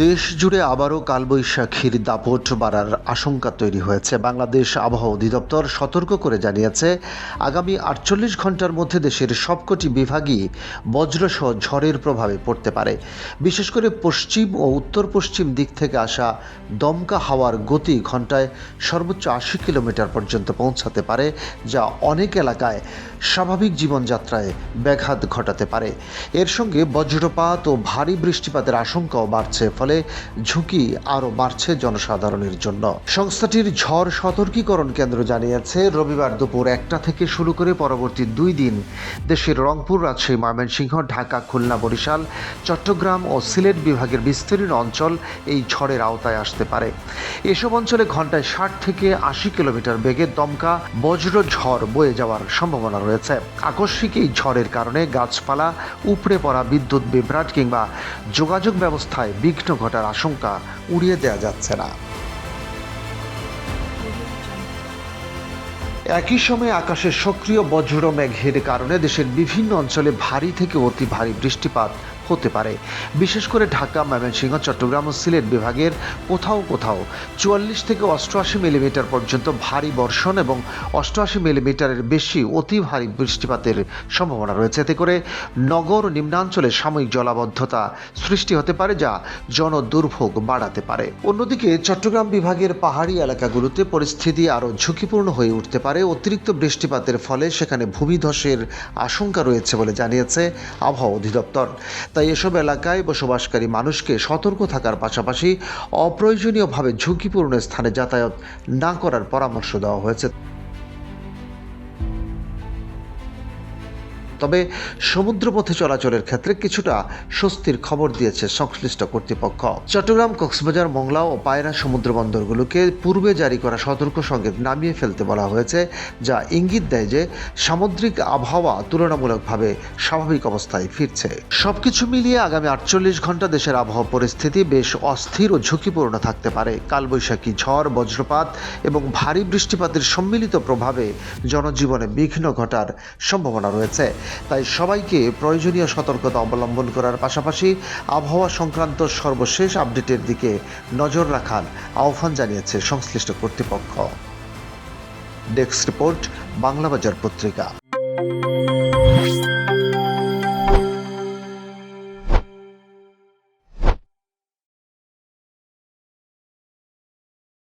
দেশ জুড়ে আবারও কালবৈশাখীর দাপট বাড়ার আশঙ্কা তৈরি হয়েছে। বাংলাদেশ আবহাওয়া অধিদপ্তর সতর্ক করে জানিয়েছে, আগামী ৪৮ ঘন্টার মধ্যে দেশের সবকটি বিভাগই বজ্রসহ ঝড়ের প্রভাবে পড়তে পারে। বিশেষ করে পশ্চিম ও উত্তর পশ্চিম দিক থেকে আসা দমকা হাওয়ার গতি ঘন্টায় সর্বোচ্চ ৮০ কিলোমিটার পর্যন্ত পৌঁছাতে পারে, যা অনেক এলাকায় স্বাভাবিক জীবনযাত্রায় ব্যাঘাত ঘটাতে পারে। এর সঙ্গে বজ্রপাত ও ভারী বৃষ্টিপাতের আশঙ্কাও বাড়ছে, ফলে ঝুঁকি আরও বাড়ছে জনসাধারণের জন্য। সংস্থাটির ঝড় সতর্কীকরণ কেন্দ্র জানিয়েছে, রবিবার দুপুর ১টা থেকে শুরু করে পরবর্তী ২ দিন দেশের রংপুর, রাজশাহী, ময়মনসিংহ, ঢাকা, খুলনা, বরিশাল, চট্টগ্রাম ও সিলেট বিভাগের বিস্তীর্ণ অঞ্চল এই ঝড়ের আওতায় আসতে পারে। এসব অঞ্চলে ঘন্টায় ৬০ থেকে ৮০ কিলোমিটার বেগে দমকা বজ্র ঝড় বয়ে যাওয়ার সম্ভাবনা রয়েছে। আকস্মিক এই ঝড়ের কারণে গাছপালা উপড়ে পড়া, বিদ্যুৎ বিভ্রাট কিংবা যোগাযোগ ব্যবস্থায় বিঘ্ন ঘটার আশঙ্কা উড়িয়ে দেওয়া যাচ্ছে না। একই সময়ে আকাশে সক্রিয় বজ্র মেঘের কারণে দেশের বিভিন্ন অঞ্চলে ভারী থেকে অতি ভারী বৃষ্টিপাত হতে পারে। বিশেষ করে ঢাকা, ময়মনসিংহ, চট্টগ্রাম ও সিলেট বিভাগের কোথাও কোথাও ৪৪ থেকে ৮৮ মিলিমিটার পর্যন্ত ভারী বর্ষণ এবং ৮৮ মিলিমিটারের বেশি অতি ভারী বৃষ্টিপাতের সম্ভাবনা রয়েছে। এতে করে নগর ও নিম্নাঞ্চলে সাময়িক জলাবদ্ধতা সৃষ্টি হতে পারে, যা জনদুর্ভোগ বাড়াতে পারে। অন্যদিকে চট্টগ্রাম বিভাগের পাহাড়ি এলাকাগুলোতে পরিস্থিতি আরও ঝুঁকিপূর্ণ হয়ে উঠতে পারে। অতিরিক্ত বৃষ্টিপাতের ফলে সেখানে ভূমিধসের আশঙ্কা রয়েছে বলে জানিয়েছে আবহাওয়া অধিদপ্তর। তাই এসব এলাকায় বসবাসকারী মানুষকে সতর্ক থাকার পাশাপাশি অপ্রয়োজনীয়ভাবে ঝুঁকিপূর্ণ স্থানে যাতায়াত না করার পরামর্শ দেওয়া হয়েছে। তবে সমুদ্রপথে চলাচলের ক্ষেত্রে কিছুটা স্বস্তির খবর দিয়েছে সংশ্লিষ্ট কর্তৃপক্ষ। চট্টগ্রাম, কক্সবাজার, মোংলা ও পায়রা সমুদ্র বন্দরগুলোকে পূর্বে জারি করা সতর্ক সংকেত নামিয়ে ফেলতে বলা হয়েছে, যা ইঙ্গিত দেয় যে সামুদ্রিক আবহাওয়া তুলনামূলকভাবে স্বাভাবিক অবস্থায় ফিরছে। সবকিছু মিলিয়ে আগামী ৪৮ ঘন্টা দেশের আবহাওয়া পরিস্থিতি বেশ অস্থির ও ঝুঁকিপূর্ণ থাকতে পারে। কালবৈশাখী ঝড়, বজ্রপাত এবং ভারী বৃষ্টিপাতের সম্মিলিত প্রভাবে জনজীবনে বিঘ্ন ঘটার সম্ভাবনা রয়েছে। তাই সবাইকে প্রয়োজনীয় সতর্কতা অবলম্বন করার পাশাপাশি আবহাওয়া সংক্রান্ত সর্বশেষ আপডেটের দিকে নজর রাখার আহ্বান জানিয়েছে সংশ্লিষ্ট কর্তৃপক্ষ। ডেস্ক রিপোর্ট, বাংলাবাজার পত্রিকা।